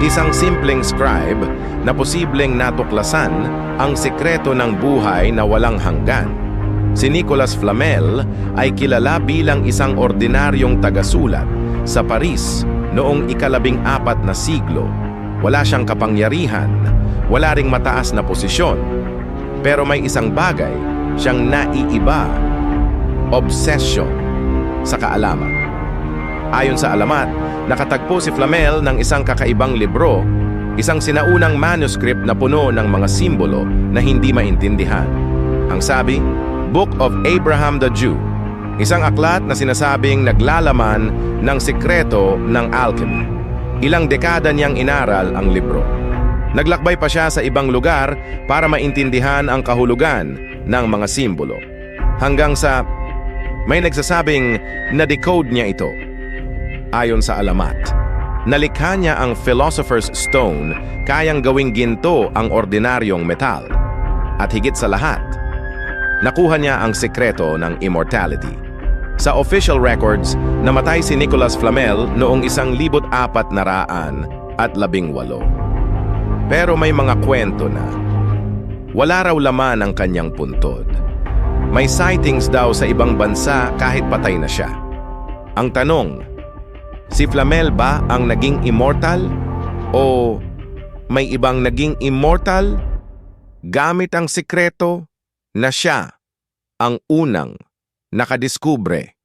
Isang simpleng scribe na posibleng natuklasan ang sekreto ng buhay na walang hanggan. Si Nicolas Flamel ay kilala bilang isang ordinaryong tagasulat sa Paris noong ika-14 na siglo. Wala siyang kapangyarihan, wala ring mataas na posisyon. Pero may isang bagay siyang naiiba, obsession sa kaalaman. Ayon sa alamat, nakatagpo si Flamel ng isang kakaibang libro, isang sinaunang manuscript na puno ng mga simbolo na hindi maintindihan. Ang sabi, Book of Abraham the Jew, isang aklat na sinasabing naglalaman ng sikreto ng alchemy. Ilang dekada niyang inaral ang libro. Naglakbay pa siya sa ibang lugar para maintindihan ang kahulugan ng mga simbolo. Hanggang sa may nagsasabing na-decode niya ito. Ayon sa alamat, nalikha niya ang Philosopher's Stone, kayang gawing ginto ang ordinaryong metal. At higit sa lahat, nakuha niya ang sekreto ng immortality. Sa official records, namatay si Nicolas Flamel noong 1418. Pero may mga kwento na wala raw laman ang kanyang puntod. May sightings daw sa ibang bansa kahit patay na siya. Ang tanong, si Flamel ba ang naging immortal? O may ibang naging immortal gamit ang sikreto na siya ang unang nakadiskubre?